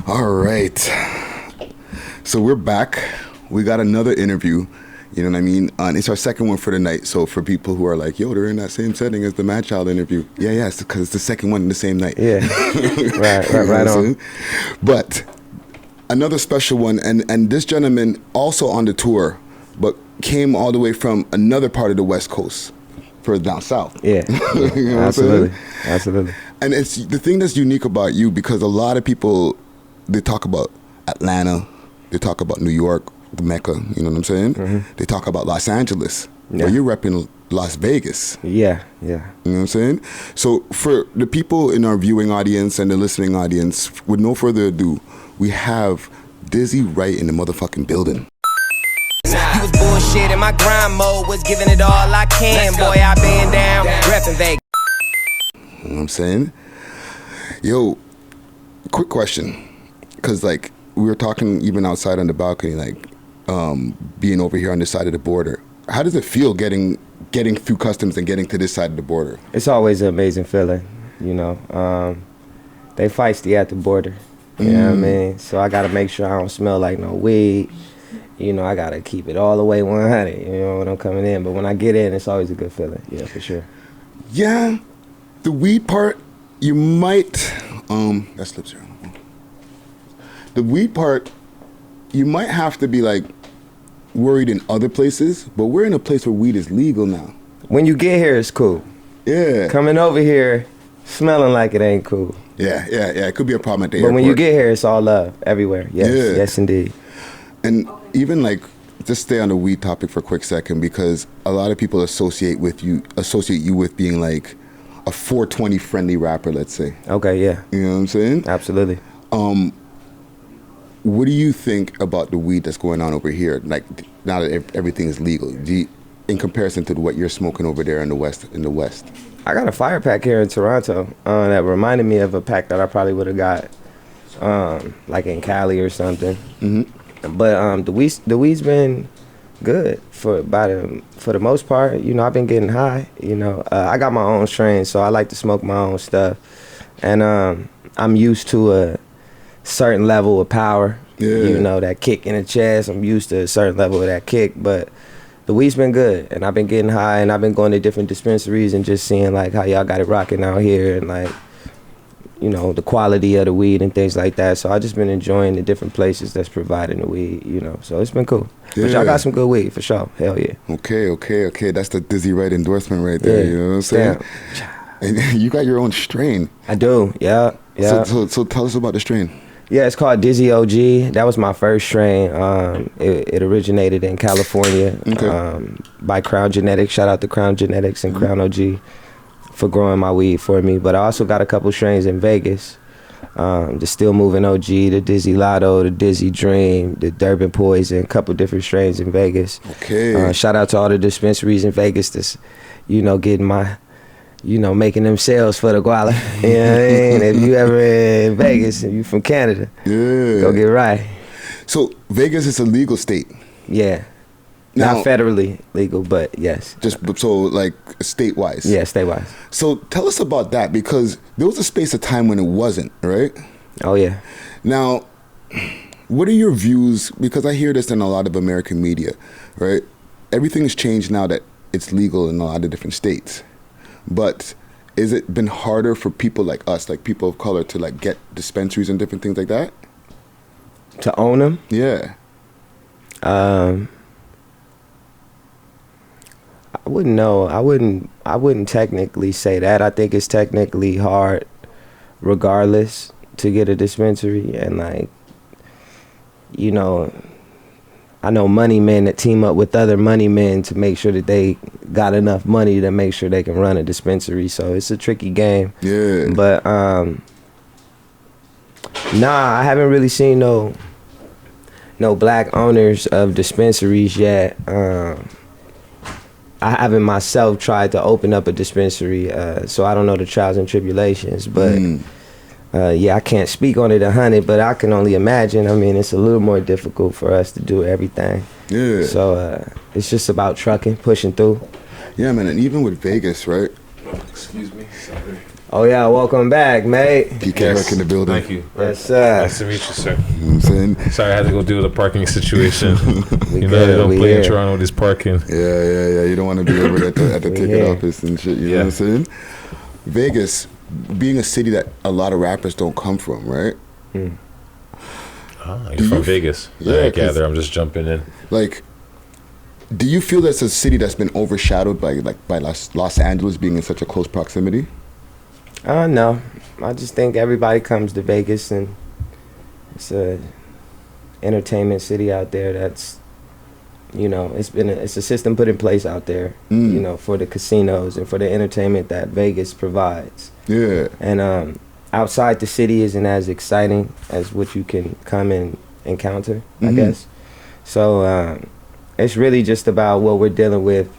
All right. So we're back. We got another interview. You know what I mean? And it's our second one for the night. So for people who are like, yo, they're in that same setting as the Mad Child interview. Yeah, it's because it's the second one in the same night. Yeah. right on. But another special one, and this gentleman also on the tour, but came all the way from another part of the West Coast, further down south. Yeah, you know absolutely. And it's the thing that's unique about you, because a lot of people, they talk about Atlanta, they talk about New York, the Mecca, you know what I'm saying? Mm-hmm. They talk about Los Angeles, but you're repping Las Vegas. Yeah. You know what I'm saying? So for the people in our viewing audience and the listening audience, with no further ado, we have Dizzy Wright in the motherfucking building. You was bullshit and my grind mode was giving it all I can. Boy, I been down, repping Vegas. You know what I'm saying? Yo, quick question. Because, like, we were talking even outside on the balcony, like, being over here on this side of the border. How does it feel getting through customs and getting to this side of the border? It's always an amazing feeling, you know. They feisty at the border, you know what I mean? So I got to make sure I don't smell like no weed. You know, I got to keep it all the way 100, you know, when I'm coming in. But when I get in, it's always a good feeling, yeah, for sure. Yeah, the weed part, you might, that slips here. The weed part, you might have to be, like, worried in other places, but we're in a place where weed is legal now. When you get here, it's cool. Yeah. Coming over here, smelling like it ain't cool. Yeah. It could be a problem at the airport. But when you get here, it's all love everywhere. Yes, indeed. And even, like, just stay on the weed topic for a quick second, because a lot of people associate you with being, like, a 420 friendly rapper, let's say. Okay, yeah. You know what I'm saying? Absolutely. What do you think about the weed that's going on over here? Like, now that everything is legal, in comparison to what you're smoking over there in the West? I got a fire pack here in Toronto that reminded me of a pack that I probably would have got, like in Cali or something. Mm-hmm. But the weed's been good for the most part. You know, I've been getting high. You know, I got my own strain, so I like to smoke my own stuff, and I'm used to a certain level of power. You know, that kick in the chest. I'm used to a certain level of that kick, but the weed's been good, and I've been getting high, and I've been going to different dispensaries and just seeing like how y'all got it rocking out here, and like, you know, the quality of the weed and things like that. So I just been enjoying the different places that's providing the weed, you know. So it's been cool. Yeah. But y'all got some good weed for sure. Hell yeah. Okay. That's the Dizzy Wright endorsement right there. You know what I'm saying? Damn. And you got your own strain. I do. Yeah. So tell us about the strain. Yeah, it's called Dizzy OG. That was my first strain. It originated in California by Crown Genetics. Shout out to Crown Genetics and Crown OG for growing my weed for me. But I also got a couple strains in Vegas. The Still Moving OG, the Dizzy Lotto, the Dizzy Dream, the Durban Poison, a couple different strains in Vegas. Okay. Shout out to all the dispensaries in Vegas that's, you know, getting my, you know, making them sales for the guala. You know what I mean? If you ever in Vegas and you from Canada, go get right. So Vegas is a legal state. Yeah. Now, not federally legal, but yes. Just so like state-wise. Yeah, state-wise. So tell us about that, because there was a space of time when it wasn't, right? Oh yeah. Now, what are your views? Because I hear this in a lot of American media, right? Everything has changed now that it's legal in a lot of different states. But is it been harder for people like us, like people of color, to like get dispensaries and different things like that? To own them? Yeah. I wouldn't know. I wouldn't technically say that. I think it's technically hard regardless to get a dispensary, and like, you know, I know money men that team up with other money men to make sure that they got enough money to make sure they can run a dispensary. So it's a tricky game. Yeah. But I haven't really seen no black owners of dispensaries yet. I haven't myself tried to open up a dispensary, so I don't know the trials and tribulations. But yeah, I can't speak on it 100, but I can only imagine. I mean, it's a little more difficult for us to do everything. Yeah. So it's just about trucking, pushing through. Yeah, man, and even with Vegas, right? Excuse me. Sorry. Oh yeah, welcome back, mate. PK Herc in the building. Thank you. Yes, sir. Nice to meet you, sir. You know what I'm saying? Sorry, I had to go deal with the parking situation. We You know, good, they don't we play in here. Toronto with this parking. Yeah. You don't want to be over at the ticket here. office and shit. You know what I'm saying? Vegas, being a city that a lot of rappers don't come from, right? Ah, you're from Vegas. Yeah, I gather. I'm just jumping in. Like, do you feel that's a city that's been overshadowed by Los Angeles being in such a close proximity? No. I just think everybody comes to Vegas, and it's a entertainment city out there that's, you know, it's a system put in place out there, you know, for the casinos and for the entertainment that Vegas provides. Yeah. And outside the city isn't as exciting as what you can come and encounter, I guess. So it's really just about what we're dealing with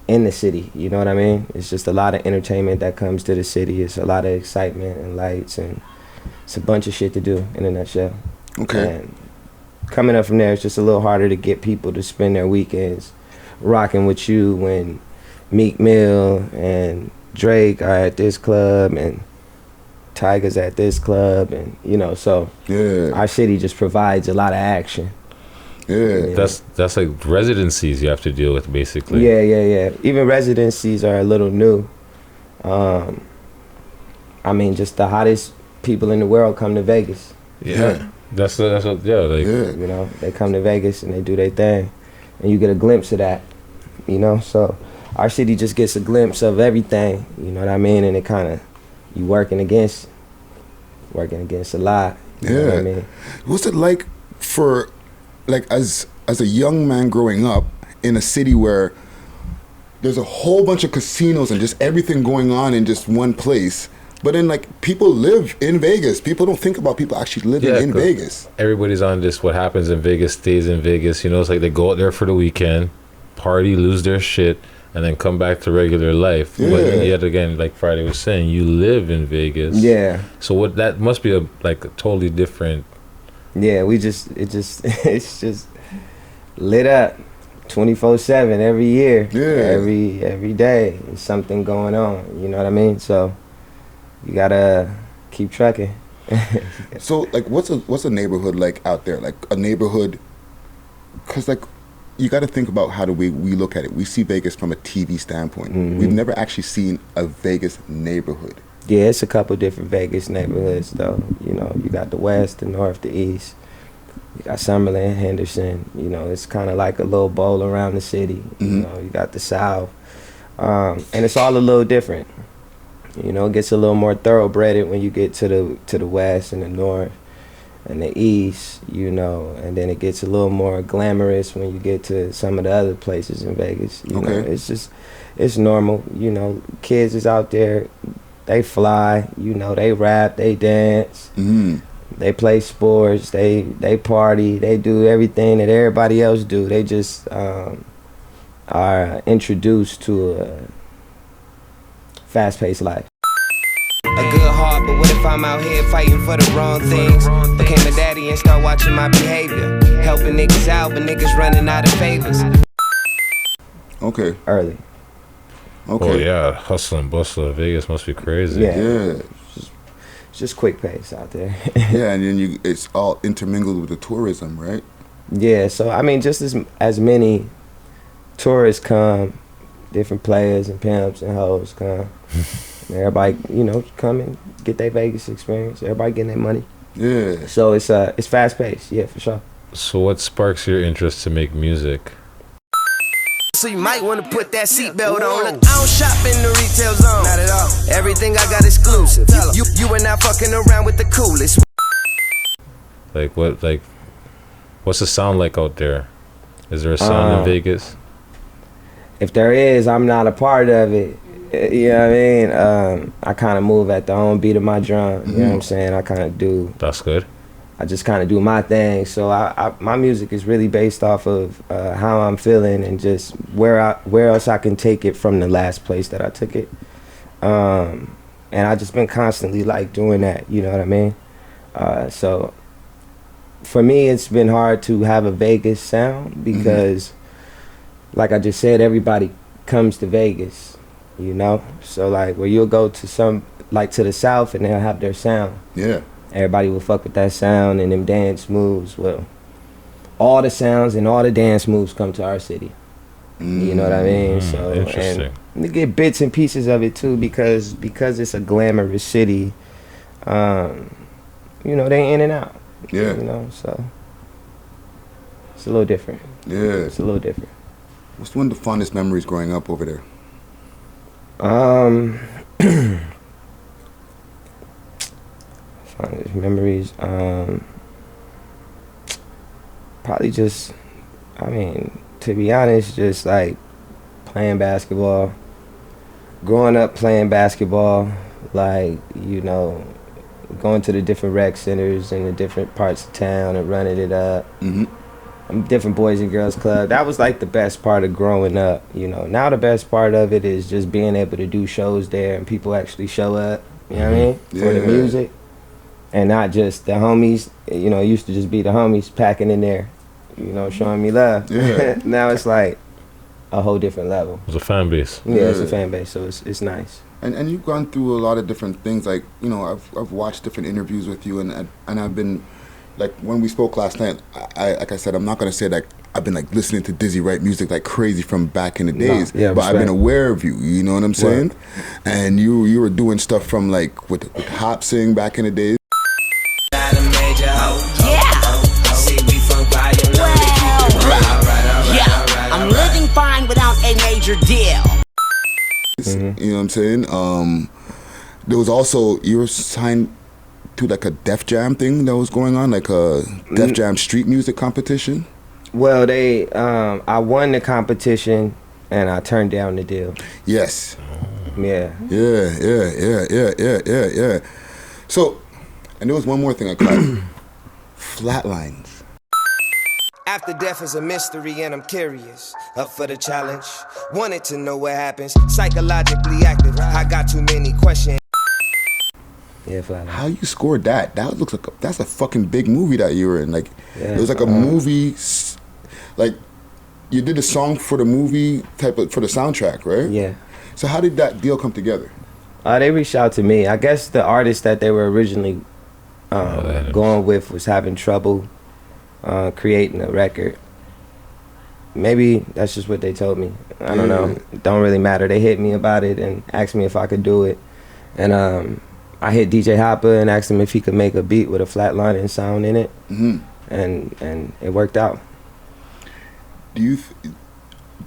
in the city, you know what I mean? It's just a lot of entertainment that comes to the city. It's a lot of excitement and lights, and it's a bunch of shit to do in a nutshell. Okay. And coming up from there, it's just a little harder to get people to spend their weekends rocking with you when Meek Mill and Drake are at this club and Tiger's at this club, and you know, so our city just provides a lot of action. Yeah. That's like residencies you have to deal with, basically. Yeah. Even residencies are a little new. I mean, just the hottest people in the world come to Vegas. Yeah. That's what, like, You know, they come to Vegas and they do their thing, and you get a glimpse of that. You know, so our city just gets a glimpse of everything. You know what I mean? And it kind of, you working against a lot. You know what I mean? What's it like for, like, as a young man growing up in a city where there's a whole bunch of casinos and just everything going on in just one place, but then, like, people live in Vegas. People don't think about people actually living in Vegas. Everybody's on this, what happens in Vegas stays in Vegas. You know, it's like they go out there for the weekend, party, lose their shit, and then come back to regular life. Yeah. But yet again, like Friday was saying, you live in Vegas. Yeah. So what, that must be a totally different. Yeah, it's just lit up 24/7 every year. Yeah. Every day there's something going on, you know what I mean? So you gotta keep trucking. So, like, what's a neighborhood like out there? Like a neighborhood, because, like, you got to think about how we look at it. We see Vegas from a TV standpoint. We've never actually seen a Vegas neighborhood. Yeah, it's a couple different Vegas neighborhoods though. You know, you got the west, the north, the east. You got Summerlin, Henderson. You know, it's kind of like a little bowl around the city. You know, you got the south, and it's all a little different. You know, it gets a little more thoroughbred when you get to the west and the north and the east. You know, and then it gets a little more glamorous when you get to some of the other places in Vegas. You know, it's normal. You know, kids is out there. They fly, you know, they rap, they dance, they play sports, they party, they do everything that everybody else do. They just are introduced to a fast-paced life. A good heart, but what if I'm out here fighting for the wrong things? Became a daddy and start watching my behavior. Helping niggas out, but niggas running out of favors. Okay. Early. Okay. Oh yeah, hustle and bustle. Vegas must be crazy. Yeah. It's just quick pace out there. Yeah, and then it's all intermingled with the tourism, right? Yeah, so I mean, just as many tourists come, different players and pimps and hoes come. Everybody, you know, come and get their Vegas experience. Everybody getting their money. Yeah. So it's fast paced, yeah, for sure. So what sparks your interest to make music? So you might want to put that seatbelt on. Look, I don't shop in the retail zone. Not at all. Everything I got exclusive. You are not fucking around with the coolest. What's the sound like out there? Is there a sound in Vegas? If there is, I'm not a part of it. You know what I mean? I kind of move at the own beat of my drum. You know what I'm saying? I kind of do. That's good. I just kind of do my thing. So my music is really based off of how I'm feeling and just where else I can take it from the last place that I took it. And I just been constantly like doing that. You know what I mean? So for me, it's been hard to have a Vegas sound because, like I just said, everybody comes to Vegas. you know? So like where you'll go to some, like to the South and they'll have their sound. Yeah. Everybody will fuck with that sound and them dance moves. Well, all the sounds and all the dance moves come to our city. You know what I mean? So interesting. And you get bits and pieces of it too because it's a glamorous city. You know, they in and out. Yeah. You know, so it's a little different. Yeah. It's a little different. What's one of the fondest memories growing up over there? Fondest memories. Probably just, I mean, to be honest, just like playing basketball. Growing up playing basketball, like, you know, going to the different rec centers in the different parts of town and running it up. Different boys and girls club. That was like the best part of growing up, you know. Now the best part of it is just being able to do shows there and people actually show up, you know what I mean, for the music. And not just the homies, you know, it used to just be the homies packing in there, you know, showing me love. Yeah. Now it's like a whole different level. It's a fan base. Yeah, it's a fan base, so it's nice. And you've gone through a lot of different things. Like, you know, I've watched different interviews with you, and I've been, like, when we spoke last night, I like I said, I'm not gonna say that I've been like listening to Dizzy Wright music like crazy from back in the days, but I've been aware of you. You know what I'm saying? Right. And you were doing stuff from like with Hop Sing back in the days. I'm living fine without a major deal. You know what I'm saying? There was also, you were signed to like a Def Jam thing that was going on, like a Def Jam street music competition. Well, I won the competition and I turned down the deal. Yes. Yeah. Yeah. So, and there was one more thing I caught. Flatlines. After death is a mystery and I'm curious. Up for the challenge. Wanted to know what happens. Psychologically active. I got too many questions. Yeah, Flatlinner. How you scored that? That looks like that's a fucking big movie that you were in. Like, it was like a movie. Like, you did a song for the movie for the soundtrack, right? Yeah. So how did that deal come together? They reached out to me. I guess the artist that they were originally going with was having trouble creating a record. Maybe that's just what they told me. I don't know. It don't really matter. They hit me about it and asked me if I could do it. And I hit DJ Hopper and asked him if he could make a beat with a flatlining sound in it. And it worked out. Do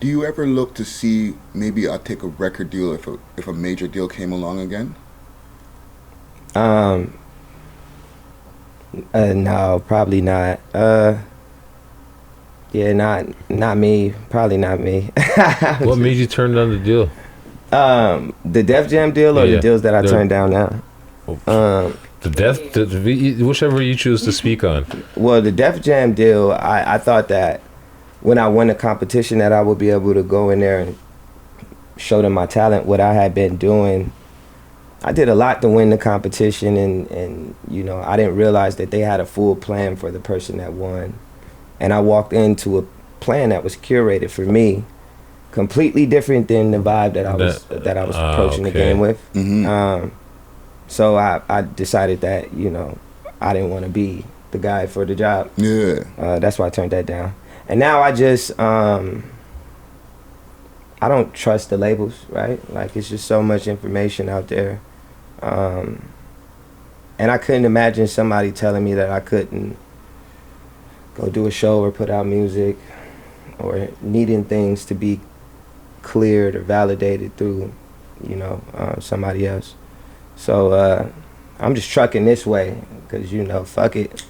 you ever look to see maybe I'll take a record deal if a major deal came along again? No, probably not. Yeah, not me. Probably not me. What made you turn down the deal? The Def Jam deal or the deals that I turned down now? Whichever you choose to speak on. Well, the Def Jam deal, I thought that when I won the competition that I would be able to go in there and show them my talent, what I had been doing. I did a lot to win the competition, and you know, I didn't realize that they had a full plan for the person that won. And I walked into a plan that was curated for me, completely different than the vibe that I was approaching the game with. So I decided that, you know, I didn't want to be the guy for the job. Yeah. That's why I turned that down. And now I just I don't trust the labels, right? Like, it's just so much information out there. And I couldn't imagine somebody telling me that I couldn't go do a show or put out music, or needing things to be cleared or validated through, you know, somebody else. So I'm just trucking this way because, you know, fuck it.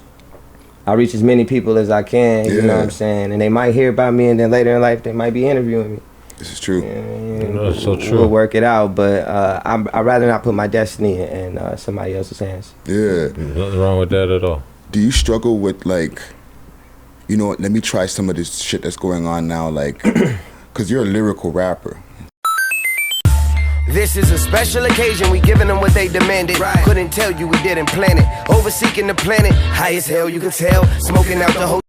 I'll reach as many people as I can, you know what I'm saying? And they might hear about me, and then later in life they might be interviewing me. This is true. That's so true. We'll work it out, but I'd rather not put my destiny in somebody else's hands. Yeah. Nothing wrong with that at all. Do you struggle with, like, you know what, let me try some of this shit that's going on now, like, because you're a lyrical rapper. This is a special occasion, we giving them what they demanded. Couldn't tell you we didn't plan it. Overseeking the planet, high as hell you can tell. Smoking out the whole.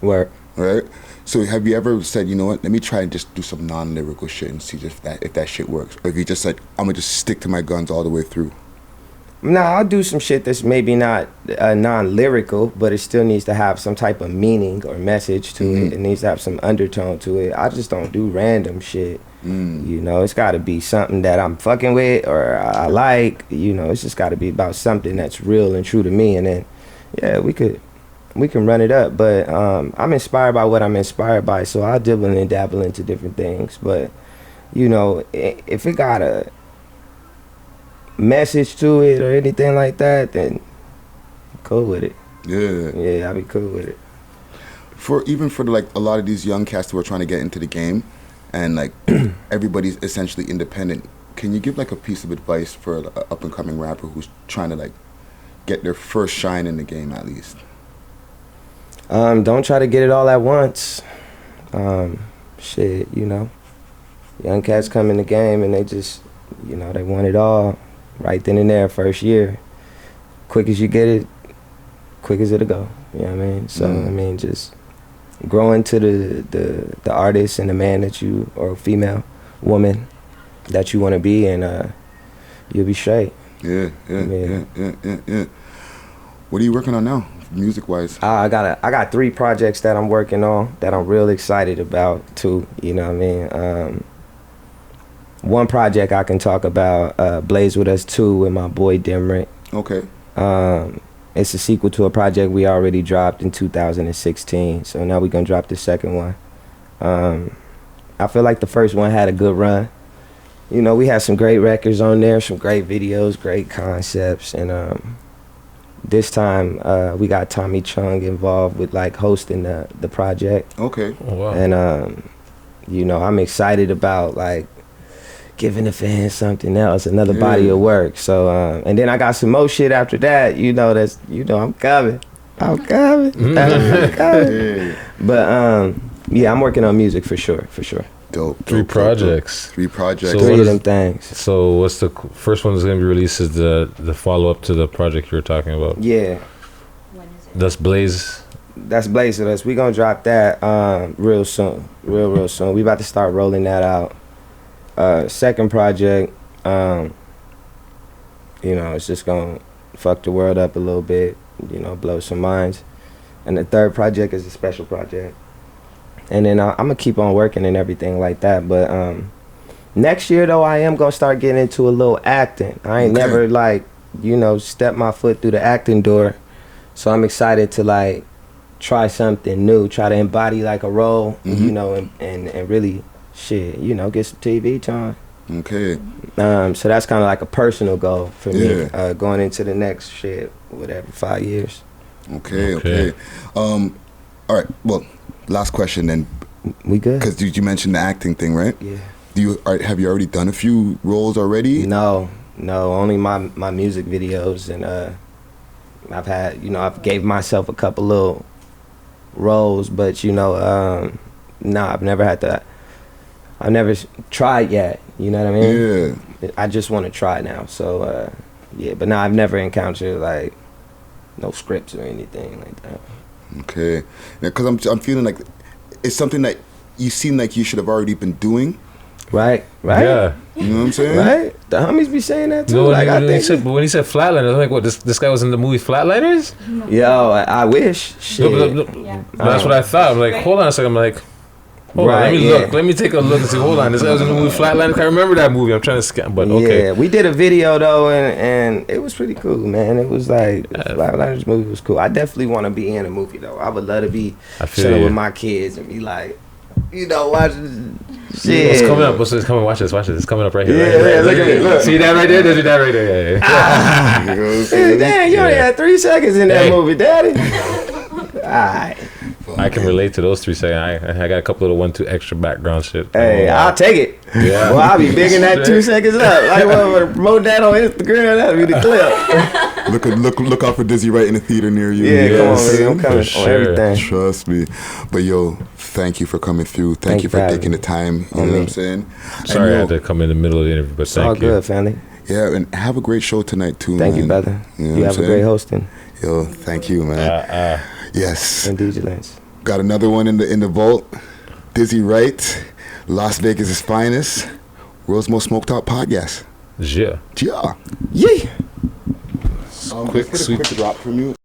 Work. right? So have you ever said, you know what, let me try and just do some non-lyrical shit and see if that shit works? Or if you just said, I'm gonna just stick to my guns all the way through? Nah, I'll do some shit that's maybe not non-lyrical, but it still needs to have some type of meaning or message to it. It needs to have some undertone to it. I just don't do random shit. You know, it's got to be something that I'm fucking with or I like. You know, it's just got to be about something that's real and true to me. And then, yeah, we can run it up. But I'm inspired by what I'm inspired by, so I'll dibble and dabble into different things. But, you know, if it got a message to it or anything like that, then I'm cool with it. Yeah, I'll be cool with it. For like a lot of these young cats who are trying to get into the game, and like everybody's essentially independent, can you give like a piece of advice for an up and coming rapper who's trying to like get their first shine in the game at least? Don't try to get it all at once. Shit, you know, young cats come in the game and they just, you know, they want it all right then and there, first year. Quick as you get it, quick as it'll go. You know what I mean? So I mean, just grow into the artist and the man that you, or female, woman that you want to be, and you'll be straight. Yeah. What are you working on now, music wise? I got 3 projects that I'm working on that I'm real excited about too. You know what I mean? One project I can talk about, Blaze With Us 2 with my boy Dred. Okay. It's a sequel to a project we already dropped in 2016. So now we're gonna drop the second one. I feel like the first one had a good run. You know, we had some great records on there, some great videos, great concepts, and this time we got Tommy Chung involved with like hosting the project. Okay. Oh, wow. And you know, I'm excited about like giving the fans something else, another body of work. So and then I got some more shit after that. You know, that's, you know, I'm coming. I'm coming. But yeah, I'm working on music for sure. Dope. 3 projects. 3 projects. So 3 of them things. So what's the first one that's going to be released? Is the follow-up to the project you were talking about? Yeah. When is it? That's Blaze. That's Blaze With Us. We gonna drop that real soon. Real soon. We about to start rolling that out. Second project, you know, it's just gonna fuck the world up a little bit, you know, blow some minds. And the third project is a special project. And then I'm gonna keep on working and everything like that. But next year though, I am gonna start getting into a little acting. I ain't never like, you know, stepped my foot through the acting door. So I'm excited to like try something new, try to embody like a role, you know, and really shit, you know, get some TV time. Okay. So that's kind of like a personal goal for me, going into the next shit, whatever, 5 years. Okay. All right. Well, last question then. We good? Because you mentioned the acting thing, right? Yeah. Have you already done a few roles already? No, only my music videos, and I've had, you know, I've gave myself a couple little roles, but you know, I've never tried yet. You know what I mean? Yeah. I just want to try now. So yeah, but I've never encountered like no scripts or anything like that. Okay. Because I'm feeling like it's something that you seem like you should have already been doing. Right. Yeah. You know what I'm saying? Right. The homies be saying that too. No, like when he said Flatlinner, I'm like, what? This guy was in the movie Flatliners? Yo, I wish. Shit. No, that's what I thought. I'm like, hold on a second. I'm like, hold on, let me look. Let me take a look and see. Hold on, this guy was in the movie Flatliners. I remember that movie. I'm trying to scan, but okay. Yeah, we did a video though, and it was pretty cool, man. It was like Flatliners movie was cool. I definitely want to be in a movie though. I would love to be chilling with my kids and be like, you know, watching shit. It's coming up. It's coming. Watch this. It's coming up right here. Yeah, look at it. Look. See that right there? There's that right there. Yeah. Damn, you only had 3 seconds in that movie, Daddy. Alright. I can relate to those 3 seconds. I got a couple little 1-2 extra background shit. Hey, I'll take it. Yeah. Well, I'll be bigging that 2 seconds up. Like, well, promote that on Instagram. That'll be the clip. Look out for Dizzy Wright in the theater near you. Yeah, come on, baby. I'm coming on everything. Trust me. But yo, thank you for coming through. Thank you for taking the time. You know what I'm saying? Sorry I had to come in the middle of the interview, but it's all good, family. Yeah, and have a great show tonight too, Thank man. you, brother. You know you have a great hosting. Yo, thank you, man. Yes. And DJ Lance. Got another one in the vault. Dizzy Wright, Las Vegas' finest, world's most smoked out podcast. Yeah. Yeah. Yeah. Quick drop from you.